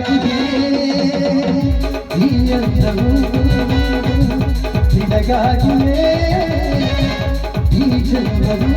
ನಿನಗಾಗಿಯೇ ಈ ಯಂತ್ರವು ನಿನಗಾಗಿಯೇ ಈ ಜನ್ಮವು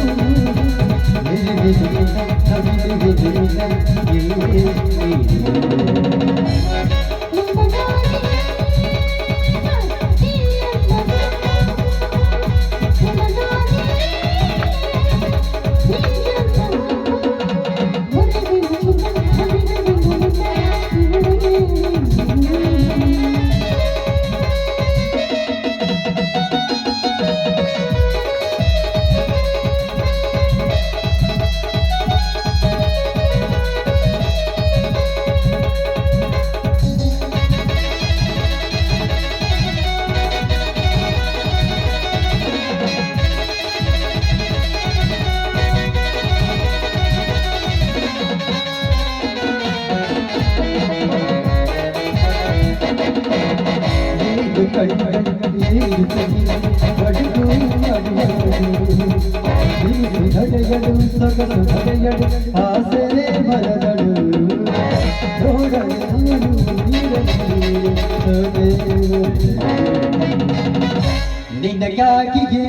ಆಸರೆ ಮರದಳು ನಿನಗಾಗಿಯೇ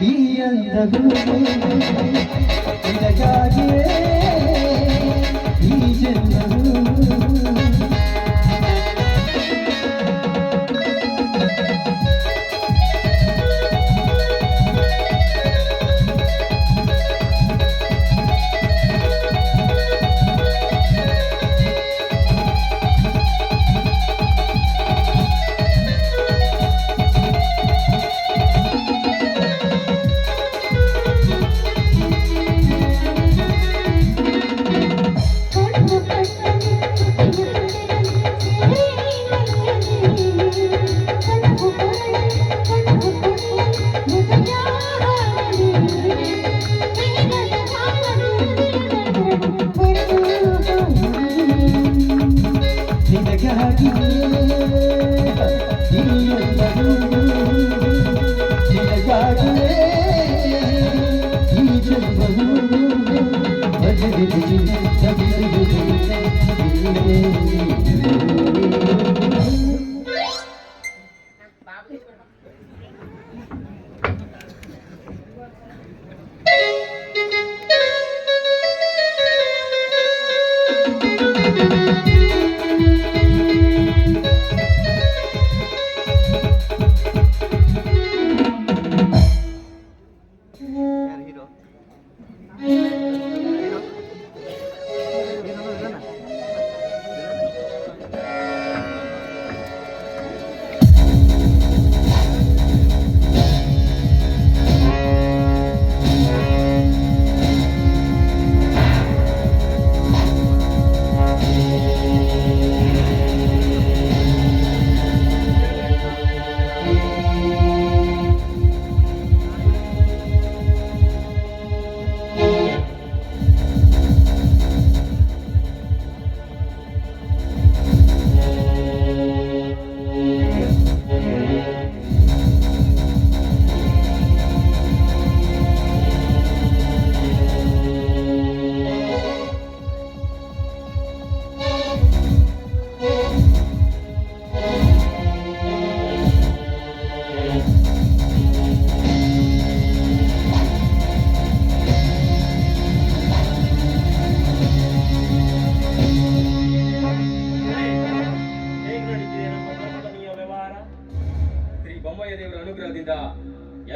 ಈ ಅಂದವು ನಿನಗಾಗಿಯೇ ಈ ಜನ್ಮವು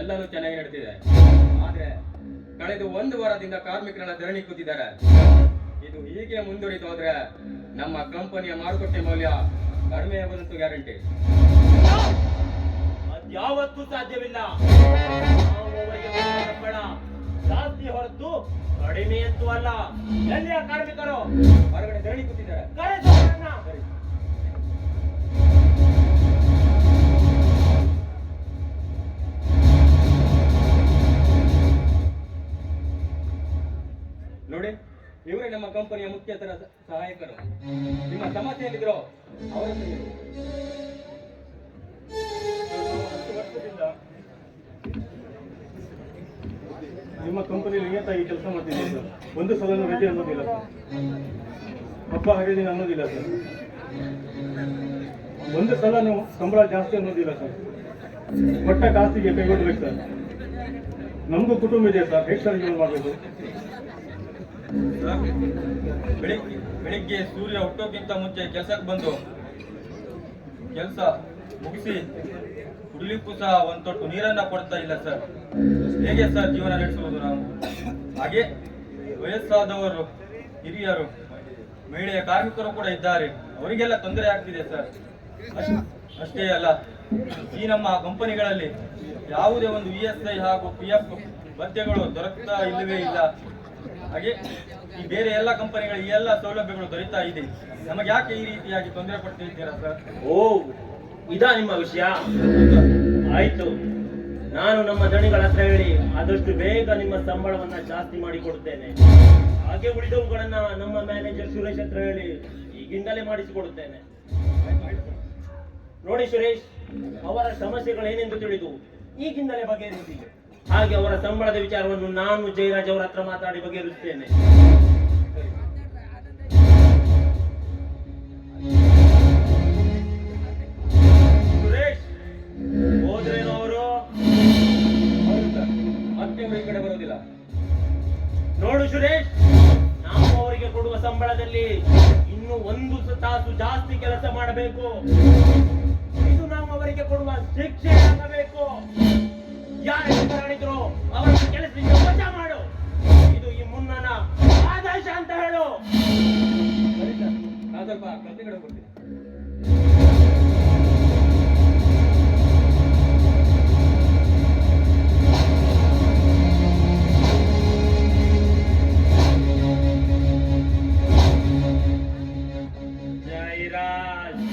ಎಲ್ಲನೂ ಚೆನ್ನಾಗಿ ನಡೆದಿದೆ. ಆದ್ರೆ ಕಳೆದ ಒಂದು ವಾರದಿಂದ ಕಾರ್ಮಿಕರೆಲ್ಲ ಧರಣಿ ಕೂತಿದ್ದಾರೆ. ಇದು ಹೀಗೆ ಮುಂದುವರಿದು ಹೋದ್ರೆ ನಮ್ಮ ಕಂಪನಿಯ ಮಾರುಕಟ್ಟೆ ಮೌಲ್ಯ ಕಡಿಮೆ ಆಗೋದಂತೂ ಗ್ಯಾರಂಟಿ. ಅದ್ಯಾವತ್ತೂ ಸಾಧ್ಯವಿಲ್ಲ. ಜಾಸ್ತಿ ಹೊರತು ಕಡಿಮೆ ಅಂತೂ ಅಲ್ಲ. ಎಲ್ಲಿಯ ಕಾರ್ಮಿಕರು ಹೊರಗಡೆ ಧರಣಿ ಕೂತಿದ್ದಾರೆ. ನೋಡಿ, ಇವರೇ ನಮ್ಮ ಕಂಪನಿಯ ಮುಖ್ಯಸ್ಥರ ಸಹಾಯಕರು. ನಿಮ್ಮ ಸಮಸ್ಯೆ ಏನಿದ್ರು ಅವರ ನಿಮ್ಮ ಕಂಪನಿಯಲ್ಲಿ ನಿಯತ್ತಾಗಿ ಕೆಲಸ ಮಾಡ್ತಿದ್ದೀವಿ. ಒಂದು ಸಲ ರಜೆ ಅನ್ನೋದಿಲ್ಲ. ಅಪ್ಪ ಹಾಗೆ ಅನ್ನೋದಿಲ್ಲ ಸರ್. ಒಂದು ಸಲ ನೀವು ಸಂಬಳ ಜಾಸ್ತಿ ಅನ್ನೋದಿಲ್ಲ ಸರ್. ಕೊಟ್ಟ ಕಾಸಿಗೆ ಕೈಗೊಡ್ಬೇಕು ಸರ್. ನಮಗೂ ಕುಟುಂಬ ಇದೆ ಸರ್. ಹೇಗೆ ಸರ್ ಜೀವನ ಮಾಡಬೇಕು? ಬೆಳಿಗ್ಗೆ ಸೂರ್ಯ ಹುಟ್ಟೋಕ್ಕಿಂತ ಮುಂಚೆ ಕೆಲಸಕ್ಕೆ ಬಂದು ಕೆಲಸ ಮುಗಿಸಿ ಕುಡಿಲಿಕ್ಕೂ ಸಹ ಒಂದು ತೊಟ್ಟು ನೀರನ್ನ ಕೊಡ್ತಾ ಇಲ್ಲ ಸರ್. ಹೇಗೆ ಸರ್ ಜೀವನ ನಡೆಸುವುದು ನಾವು? ಹಾಗೆ ವಯಸ್ಸಾದವರು, ಹಿರಿಯರು, ಮಹಿಳೆಯ ಕಾರ್ಮಿಕರು ಕೂಡ ಇದ್ದಾರೆ. ಅವರಿಗೆಲ್ಲ ತೊಂದರೆ ಆಗ್ತಿದೆ ಸರ್. ಅಷ್ಟೇ ಅಲ್ಲ, ಈ ನಮ್ಮ ಕಂಪನಿಗಳಲ್ಲಿ ಯಾವುದೇ ಒಂದು ESI ಹಾಗೂ PF ಭತ್ಯೆಗಳು ದೊರಕ್ತಾ ಇಲ್ಲವೇ ಇಲ್ಲ. ಹಾಗೆ ಈ ಬೇರೆ ಎಲ್ಲ ಕಂಪನಿಗಳ ಈ ಎಲ್ಲ ಸೌಲಭ್ಯಗಳು ದೊರೀತಾ ಇದೆ. ನಮಗೆ ಯಾಕೆ ಈ ರೀತಿಯಾಗಿ ತೊಂದರೆ ಪಡ್ತಿದ್ದೀರಾ ಸರ್? ಓ, ಇದಾ ನಿಮ್ಮ ವಿಷಯ? ಆಯ್ತು, ನಾನು ನಮ್ಮ ದಣಿಗಳ ಹತ್ರ ಹೇಳಿ ಆದಷ್ಟು ಬೇಗ ನಿಮ್ಮ ಸಂಬಳವನ್ನ ಜಾಸ್ತಿ ಮಾಡಿ ಕೊಡುತ್ತೇನೆ. ಹಾಗೆ ಉಳಿದವುಗಳನ್ನ ನಮ್ಮ ಮ್ಯಾನೇಜರ್ ಸುರೇಶ್ ಹತ್ರ ಹೇಳಿ ಈಗಿಂದಲೇ ಮಾಡಿಸಿಕೊಡುತ್ತೇನೆ. ನೋಡಿ ಸುರೇಶ್, ಅವರ ಸಮಸ್ಯೆಗಳೇನೆಂದು ತಿಳಿದು ಈಗಿಂದಲೇ ಬಗೆಹರಿಸಿ. ಹಾಗೆ ಅವರ ಸಂಬಳದ ವಿಚಾರವನ್ನು ನಾನು ಜಯರಾಜ್ ಅವರ ಹತ್ರ ಮಾತಾಡಿ ಬಗೆಹರಿಸುತ್ತೇನೆ. ಸುರೇಶ್, ಹೋದ್ರೇನೋ ಅವರು? ಮತ್ತೆ ಈ ಕಡೆ ಬರೋದಿಲ್ಲ. ನೋಡು ಸುರೇಶ್, ನಾವು ಅವರಿಗೆ ಕೊಡುವ ಸಂಬಳದಲ್ಲಿ ಇನ್ನು 1 ತಾಸು ಜಾಸ್ತಿ ಕೆಲಸ ಮಾಡಬೇಕು. ಇದು ನಾವು ಅವರಿಗೆ ಕೊಡುವ ಶಿಕ್ಷೆ ಆಗಬೇಕು. ಯಾರು ಕಾರಣಿದ್ರು ಅವರನ್ನು ಕೆಲಸದಿಂದ ವಜಾ ಮಾಡು. ಇದು ಈ ಮುನ್ನನ ಆದೇಶ ಅಂತ ಹೇಳು. ಸರಿ ಸರ್, ನಾನು ಸ್ವಲ್ಪ ಗದ್ದೆ ಕಡೆ ಹೋಗ್ತೀನಿ. ಜಯರಾಜ್,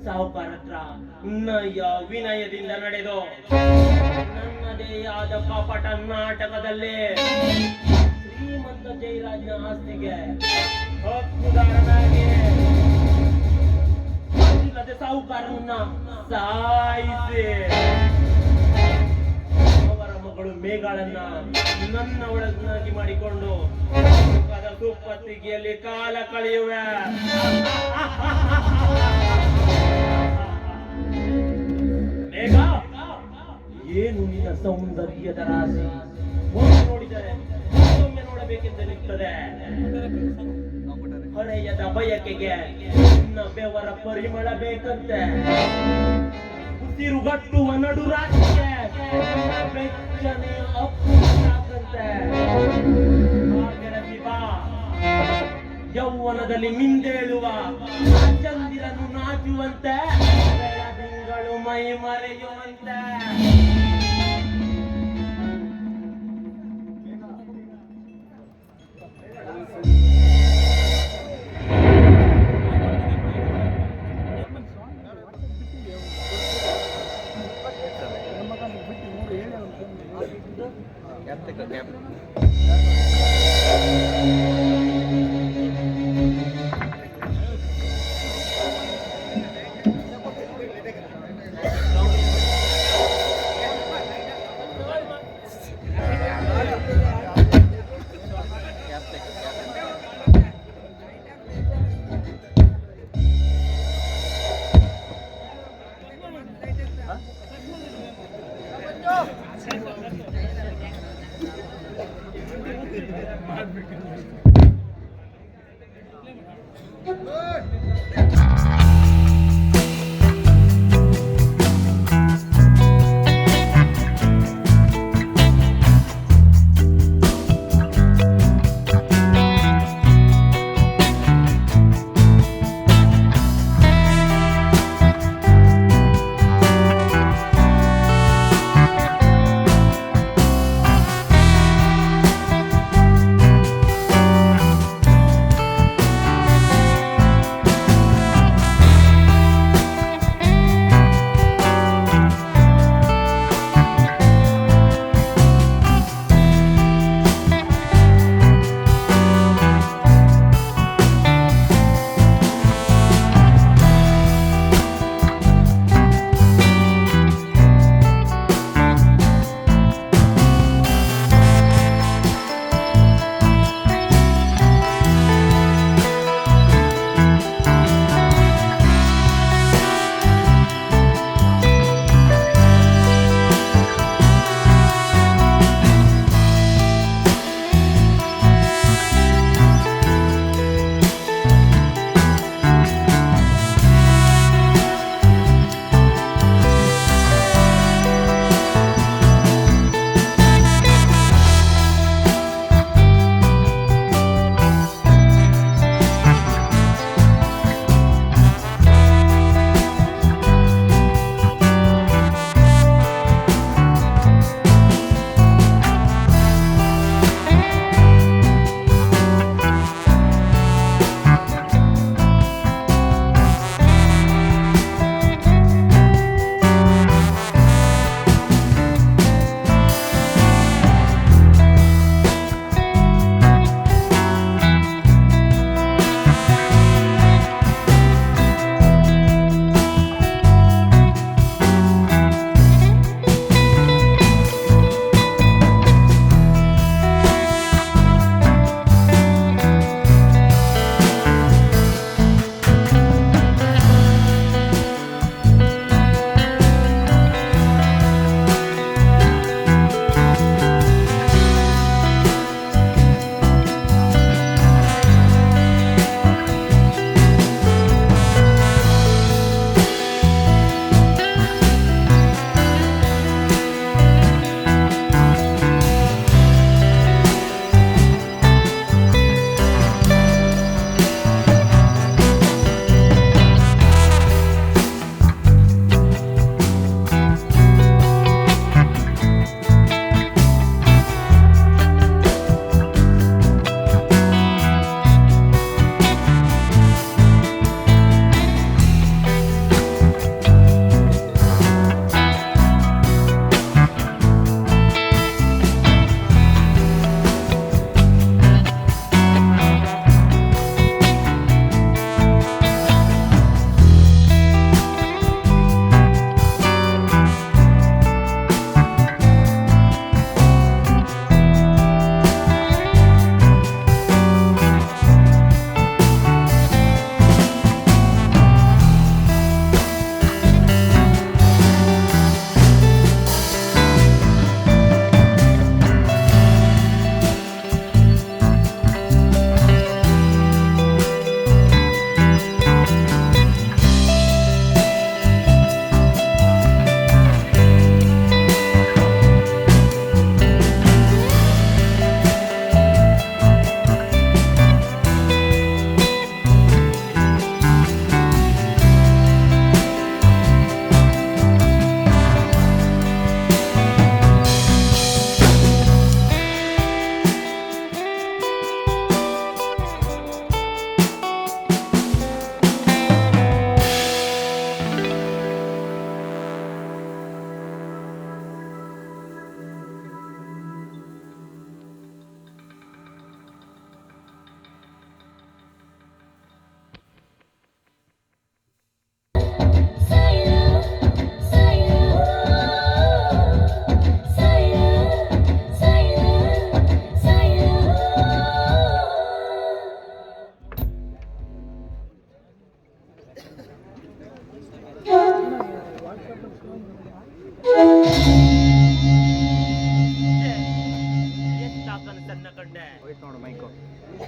ಸಾಹುಕಾರ ಹತ್ರ ವಿನಯದಿಂದ ನಡೆದು ನನ್ನದೇ ಆದ ಕಪಟ ನಾಟಕದಲ್ಲಿ ಶ್ರೀಮಂತ ಜಯರಾಜ್ನ ಆಸ್ತಿಗೆ ಹಕ್ಕುದಾರನಾಗಿ ಇಲ್ಲದೆ ಸಾಹುಕಾರನನ್ನ ಸಾಯಿಸಿ ಅವರ ಮಗಳು ಮೇಘಳನ್ನ ನನ್ನ ಒಳಗನಾಗಿ ಮಾಡಿಕೊಂಡು ಸುಖದ ಸುಪ್ಪತ್ತಿಗೆಯಲ್ಲಿ ಕಾಲ ಕಳೆಯುವೆ. ಮೇಘ, ಏನು ನಿನ್ನ ಸೌಂದರ್ಯದ ರಾಶಿ! ಒಮ್ಮೆ ನೋಡಿದರೆ ಮತ್ತೊಮ್ಮೆ ನೋಡಬೇಕೆಂದೆನಿಸುತ್ತದೆ. ಹರೆಯದ ಬಯಕೆಗೆ ನಿನ್ನ ಬೆವರ ಪರಿಮಳ ಬೇಕಂತೆ. ಉಸಿರುಗಟ್ಟುವ ನಡು ರಾತ್ರಿಗೆ ಬೆಚ್ಚನೆ ಅಪ್ಪು ಸಾಕಂತೆ. ಹಾಗೆರದಿ ಬಾ, ಯೌವನದಲ್ಲಿ ಮಿಂದೇಳುವ ಚಂದಿರನು ನಾಚುವಂತೆ, ಬೆಳದಿಂಗಳು ಮೈ ಮರೆಯುವಂತೆ.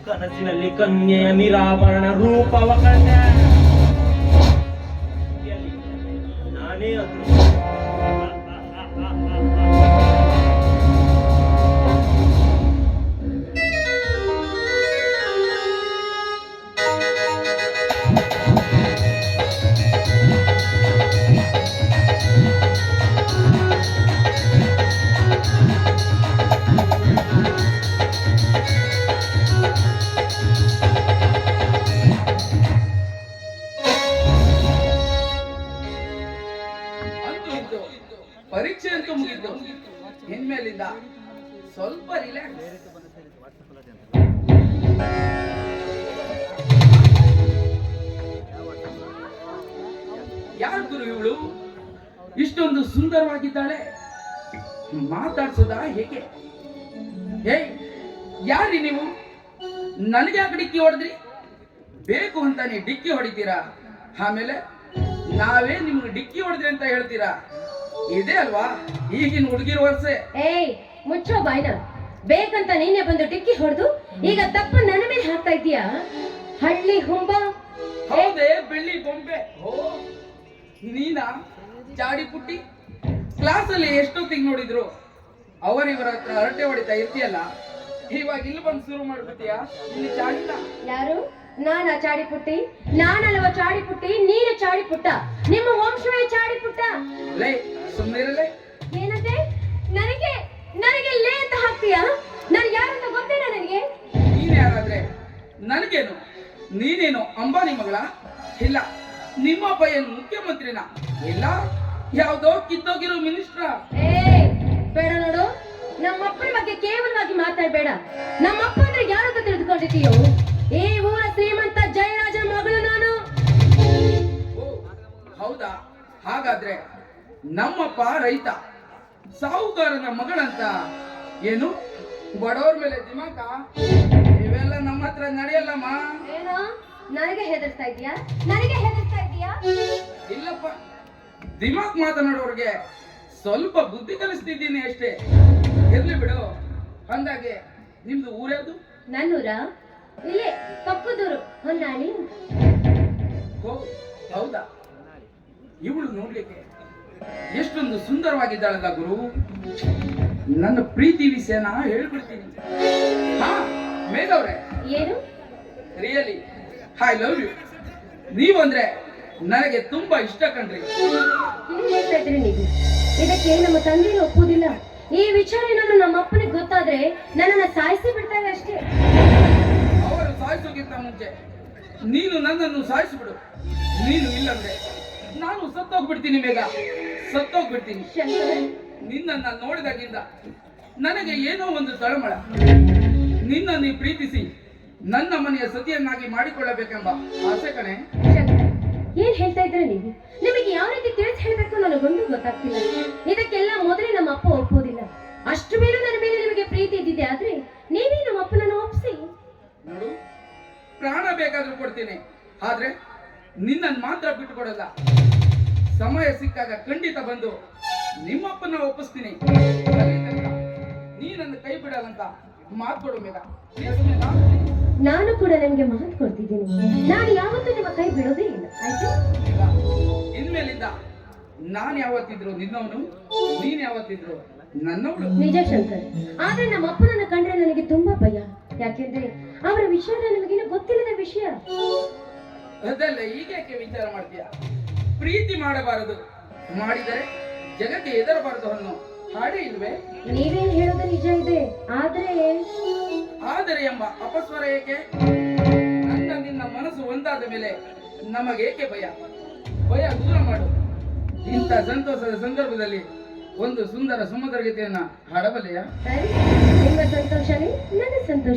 ಕನಸಿನಲ್ಲಿ ಕನ್ಯೆಯ ನಿರಾಭರಣ ರೂಪವ ಕಂಡೆ. ಎಲ್ಲಿ? ನಾನೇ ಅದೃಷ್ಟ. ಅಂತೂ ಇದ್ದು ಪರೀಕ್ಷೆ ಅಂತೂ ಮುಗಿದ್ದು ಇನ್ಮೇಲಿಂದ ಸ್ವಲ್ಪ ರಿಲ್ಯಾಕ್ಸ್. ಯಾರು ಗುರು ಇವಳು ಇಷ್ಟೊಂದು ಸುಂದರವಾಗಿದ್ದಾಳೆ? ಮಾತಾಡ್ಸೋದಾ ಹೇಗೆ? ಹೇ, ಯಾರಿ ನೀವು? ನನಗೆ ಯಾಕೆ ಡಿಕ್ಕಿ ಹೊಡೆದ್ರಿ? ಬೇಕು ಅಂತಾನೆ ಡಿಕ್ಕಿ ಹೊಡಿತೀರಾ, ಆಮೇಲೆ ನಾವೇ ನಿಮ್ಗೆ ಡಿಕ್ಕಿ ಹೊಡೆದ್ರಿ ಅಂತ ಹೇಳ್ತೀರಾ? ಇದೇ ಅಲ್ವಾ ಈಗಿನ ಹುಡುಗಿರ ವರ್ಷೆ? ಏಯ್ ಮುಚ್ಚೋ ಬಾಯ್ನ. ಬೇಕಂತ ನೀನೆ ಬಂದು ಡಿಕ್ಕಿ ಹೊಡೆದು ಈಗ ತಪ್ಪು ನನ್ನ ಮೇಲೆ ಹಾಕ್ತಾ ಇದೀಯಾ? ಹಳ್ಳಿ ಹುಂಬ. ಹೌದೇ ಬೆಳ್ಳಿ ಬೊಂಬೆ. ಓ ನೀನಾ ಚಾಡಿ ಪುಟ್ಟಿ? ಕ್ಲಾಸಲ್ಲಿ ಎಷ್ಟೊತ್ತಿಗೆ ನೋಡಿದ್ರು ಅವರಿವರ ಹತ್ರ ಹರಟೆ ಹೊಡಿತಾ ಇರ್ತೀಯಲ್ಲ, ಇವಾಗ ಇಲ್ಲಿ ಬಂದು ಶುರು ಮಾಡ್ಬಿಟ್ಟಿಯಾ ಇಲ್ಲಿ ಚಾಡಿನ? ಯಾರು? ನಾನಾ ಚಾಡಿ ಪುಟ್ಟಿ? ನಾನಲ್ವ ಚಾಡಿ ಪುಟ್ಟಿ, ನೀನು ಚಾಡಿ ಪುಟ್ಟ. ನಿಮ್ಮ ವಂಶವೇ ಚಾಡಿ ಪುಟ್ಟ. ಲೇ ಸುಮ್ಮನಿರಲೇ. ಏನಂತೆ? ನನಗೆ ನನಗೆ ಲೇ ಅಂತ ಹಾಕ್ತೀಯಾ? ನಾನು ಯಾರಂತ ಗೊತ್ತೇನ ನನಗೆ? ನೀನ್ ಯಾರಾದ್ರೆ ನನಗೇನು? ನೀನೇನು ಅಂಬಾನಿ ಮಗಳ? ಇಲ್ಲ. ನಿಮ್ಮಪ್ಪ ಏನು ಮುಖ್ಯಮಂತ್ರಿನ? ಇಲ್ಲ. ಯಾವ್ದೋ ಕಿತ್ತೋಗಿರೋ ಮಿನಿಸ್ಟ್ರ? ಏ ಬೇಡ ನೋಡು, ನಮ್ಮಪ್ಪನ ಬಗ್ಗೆ ಕೇವಲವಾಗಿ ಮಾತಾಡ್ಬೇಡ. ನಮ್ಮಪ್ಪ ಅಂದ್ರೆ ಯಾರಂತ ತಿಳಿದುಕೊಂಡಿದ್ದೀಯೋ? ಈ ಊರ ಶ್ರೀಮಂತ ಜಯರಾಜನ ಮಗಳು ನಾನು. ಓ ಹೌದಾ? ಹಾಗಾದ್ರೆ ನಮ್ಮಪ್ಪ ರೈತ, ಸಾಹುಕಾರನ ಮಗಳಂತ. ಏನು ಬಡವ್ರ ಮೇಲೆ ದಿಮಾಕ? ಇವೆಲ್ಲ ನಮ್ಮ ಹತ್ರ ನಡೆಯಲ್ಲಮ್ಮ. ಏನೋ ನನಗೆ ಹೆದರ್ಸ್ತಾ ಇದೀಯಾ? ನನಗೆ ಹೆದರ್ಸ್ತಾ ಇದೀಯಾ? ಇಲ್ಲಪ್ಪ, ದಿಮಾಕ್ ಮಾತನಾಡೋರ್ಗೆ ಸ್ವಲ್ಪ ಬುದ್ಧಿ ಕಲಿಸ್ತಿದ್ದೀನಿ ಅಷ್ಟೇ. ಇರ್ಲಿ ಬಿಡು. ಅಂದಾಗೆ ನಿಮ್ದು ಊರ್ಯಾವುದು? ನನ್ನೂರ ಇಲ್ಲೇ ಪಕ್ಕದೂರು ಹೊನ್ನಾಳಿ. ಓ ಹೌದಾ? ಇವಳು ನೋಡ್ಲಿಕ್ಕೆ ಎಷ್ಟೊಂದು ಸುಂದರವಾಗಿದ್ದಾಳಲ್ಲ ಗುರು. ನನ್ನ ಪ್ರೀತಿ ವಿಷಯನ ಹೇಳ್ಬಿಡ್ತೀನಿ. ಹಾ ಮೇಘವ್ರೆ, ಏನು? Really I love you. ನೀವಂದ್ರೆ ನನಗೆ ತುಂಬಾ ಇಷ್ಟ ಕಣ್ರಿ. ಏನ್ ಹೇಳ್ತಾ ಇದ್ರಿ ನೀವು? ಇದಕ್ಕೆ ನಮ್ಮ ತಂದೆನೂ ಒಪ್ಪುವುದಿಲ್ಲ. ಈ ವಿಚಾರ ಏನಾದ್ರು ನಮ್ಮ ಅಪ್ಪನಿಗೆ ಗೊತ್ತಾದ್ರೆ ನನ್ನನ್ನ ಸಾಯಿಸಿ ಬಿಡ್ತಾರೆ ಅಷ್ಟೇ. ಅವರು ಸಾಯಿಸೋಕ್ಕಿಂತ ಮುಂಚೆ ನೀನು ನನ್ನನ್ನು ಸಾಯಿಸಿಬಿಡು. ನೀನು ಇಲ್ಲಂದ್ರೆ ನಾನು ಸತ್ತೋಗ್ಬಿಡ್ತೀನಿ ಮೇಘ, ಸತ್ತೋಗ್ಬಿಡ್ತೀನಿ. ಶಂಕರ್, ನಿನ್ನನ್ನ ನೋಡಿದಾಗಿಂದ ನನಗೆ ಏನೋ ಒಂದು ತಳಮಳ. ನಿನ್ನನ್ನು ಪ್ರೀತಿಸಿ ನನ್ನ ಮನೆಯ ಸತಿಯನ್ನಾಗಿ ಮಾಡಿಕೊಳ್ಳಬೇಕೆಂಬ ಆಸೆ ಕಣೆ. ಶಂಕರ್, ಏನ್ ಹೇಳ್ತಾ ಇದ್ರೆ ನೀವು? ನಿಮಗೆ ಯಾವ ರೀತಿ ತಿಳಿಸಿ ಹೇಳ್ಬೇಕು ನನಗೊಂದು ಗೊತ್ತಾಗ್ತಿಲ್ಲ. ಇದಕ್ಕೆಲ್ಲ ಮೊದಲೇ ನಮ್ಮ ಅಪ್ಪ ಒಪ್ಪೋದಿಲ್ಲ. ಅಷ್ಟು ಮೇಲೂ ನನ್ನ ಮೇಲೆ ನಿಮಗೆ ಪ್ರೀತಿ ಇದ್ದಿದೆ ಆದ್ರೆ ನೀವೇ ನಮ್ಮ ಅಪ್ಪನನ್ನು ಒಪ್ಪಿಸಿ. ನೋಡು, ಪ್ರಾಣ ಬೇಕಾದ್ರೂ ಕೊಡ್ತೀನಿ, ಆದ್ರೆ ನಿನ್ನನ್ನು ಮಾತ್ರ ಬಿಟ್ಟುಕೊಡಲ್ಲ. ಸಮಯ ಸಿಕ್ಕಾಗ ಖಂಡಿತ ಬಂದು ನಿಮ್ಮಪ್ಪನ ಒಪ್ಪಿಸ್ತೀನಿ. ಅಲ್ಲಿ ತನಕ ನೀ ನನ್ನ ಕೈ ಬಿಡಲ್ಲಂತ ಮಾತು ಕೊಡು ಮೇಘ. ನಾನು ಕೂಡ ನಿಮ್ಗೆ ಮಾತು ಕೊಡ್ತಿದ್ದೀನಿ. ನಾನು ಯಾವತ್ತೂ ನಿಮ್ಮ ಕೈ ಬಿಡೋದೇ ಇಲ್ಲ, ಆಯ್ತು? ಇನ್ಮೇಲಿಂದ ನಾನು ಯಾವತ್ತಿದ್ರು ನಿನ್ನವನು, ನೀನ್ ಯಾವತ್ತಿದ್ರು ನನ್ನವಳು. ನಿಜ ಶಂಕರ್, ಆದ್ರೆ ನಮ್ಮ ಅಪ್ಪನನ್ನ ಕಂಡ್ರೆ ನನಗೆ ತುಂಬಾ ಭಯ. ಯಾಕೆಂದ್ರೆ ಅವರ ವಿಷಯ ನಿಮಗೇನು ಗೊತ್ತಿಲ್ಲದ ವಿಷಯ. ಅದೆಲ್ಲ ಈಗೇಕೆ ವಿಚಾರ ಮಾಡ್ತೀಯ? ಪ್ರೀತಿ ಮಾಡಬಾರದು, ಮಾಡಿದರೆ ಜಗಕ್ಕೆ ಹೆದರಬಾರದು ಅನ್ನೋ ಹಾಡೇ ಇಲ್ವೇ? ನೀವೇನ್ ಹೇಳೋದು ನಿಜ ಇದೆ, ಆದರೆ ಎಂಬ ಅಪಸ್ವರ ಏಕೆ? ನನ್ನ ನಿನ್ನ ಮನಸ್ಸು ಒಂದಾದ ಮೇಲೆ ನಮಗೇಕೆ ಭಯ? ಭಯ ದೂರ ಮಾಡು. ಇಂಥ ಸಂತೋಷದ ಸಂದರ್ಭದಲ್ಲಿ ಒಂದು ಸುಂದರ ಸುಮಧುರ ಗೀತೆಯನ್ನ ಹಾಡಬಲ್ಲೆಯಾ? ಸರಿ, ನಿಮ್ಮ ಸಂತೋಷನೇ ನನ್ನ ಸಂತೋಷ.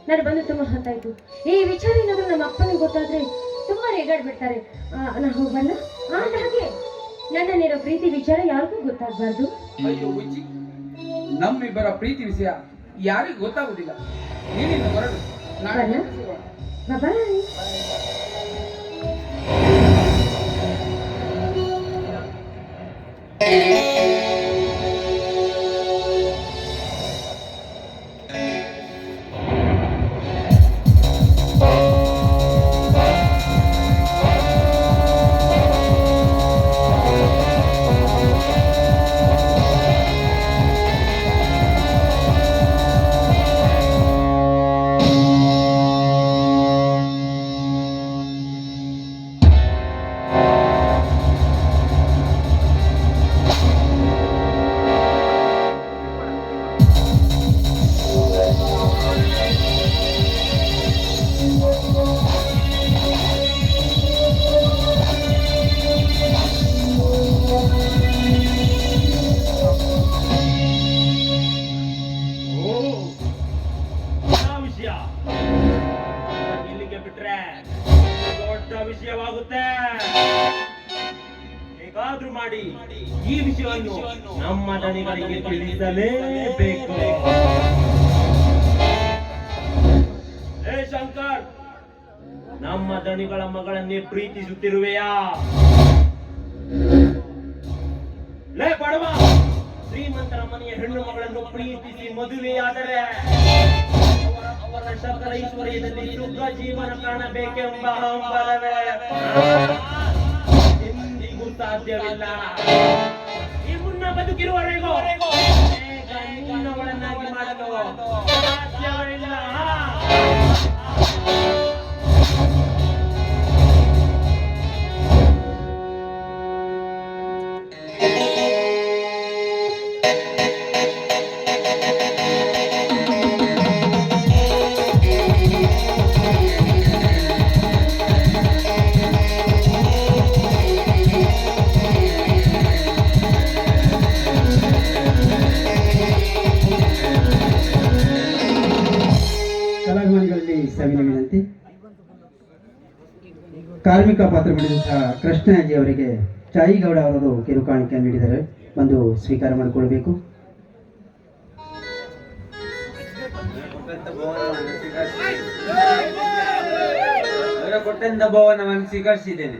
ನಾನು ಬಂದು ತುಂಬಾ ಹೊತ್ತಾಯ್ತು. ಈ ವಿಚಾರ ಏನಾದ್ರು ನಮ್ಮ ಅಪ್ಪನಿಗೆ ಗೊತ್ತಾದ್ರೆ ತುಂಬಾ ರೇಗಾಡ್ಬಿಡ್ತಾರೆ. ನಾ ಹೋಗಲ್ಲ. ಹಾಗೆ ನನ್ನಲ್ಲಿರೋ ಪ್ರೀತಿ ವಿಚಾರ ಯಾರಿಗೂ ಗೊತ್ತಾಗಬಾರ್ದು. ಅಯ್ಯೋ ಉಚ್ಚಿ, ನಮ್ಮಿಬ್ಬರ ಪ್ರೀತಿ ವಿಷಯ ಯಾರಿಗೂ ಗೊತ್ತಾಗುದಿಲ್ಲ. ನೀನಿನ್ನು ಹೊರಡು, ನಾಳೆ ಬರಲಾ? ಸಿಗೋಣ. ಬಾಯ್. ಓ, ಆ ವಿಷಯ ಇಲ್ಲಿಗೆ ಬಿಟ್ರೆ ದೊಡ್ಡ ವಿಷಯವಾಗುತ್ತೆ. ಹೇಗಾದ್ರೂ ಮಾಡಿ ಈ ವಿಷಯವನ್ನು ನಮ್ಮ ದಣಿಗಳಿಗೆ ತಿಳಿಸಲೇಬೇಕು. ಹೇ ಶಂಕರ್, ನಮ್ಮ ದಣಿಗಳ ಮಗಳನ್ನೇ ಪ್ರೀತಿಸುತ್ತಿರುವೆಯಾ? ಲೇ ಬಡವ, ಶ್ರೀಮಂತರ ಮನೆಯ ಹೆಣ್ಣು ಮಗಳನ್ನು ಪ್ರೀತಿಸಿ ಮದುವೆಯಾದರೆ ಅವರ ಸಕಲ ಐಶ್ವರ್ಯದಲ್ಲಿ ಸುಖ ಜೀವನ ಕಾಣಬೇಕೆಂಬ ಹಂಬಲವೇ ಎಂದಿಗೂ ಸಾಧ್ಯವಿಲ್ಲ. ಈ ಮುನ್ನ ಬದುಕಿರುವವರೆಗೂ ನಿನ್ನವಳನ್ನಾಗಿ ಮಾಡಲು ಸಾಧ್ಯವಿಲ್ಲ. ಕಲಾಭಿಮಾನಿಗಳಲ್ಲಿ ಸವಿನ ವಿನಂತಿ. ಕಾರ್ಮಿಕ ಪಾತ್ರ ಮಾಡಿದಂತಹ ಕೃಷ್ಣಾಜಿ ಅವರಿಗೆ ಚಾಯಿಗೌಡ ಅವರು ಕಿರುಕಾಣಿಕೆ ನೀಡಿದರೆ ಬಂದು ಸ್ವೀಕಾರ ಮಾಡಿಕೊಳ್ಬೇಕು. ಅವರ ಕೊಟ್ಟಂತ ಬಹುಮಾನವನ್ನು ಸ್ವೀಕರಿಸಿದ್ದೇನೆ.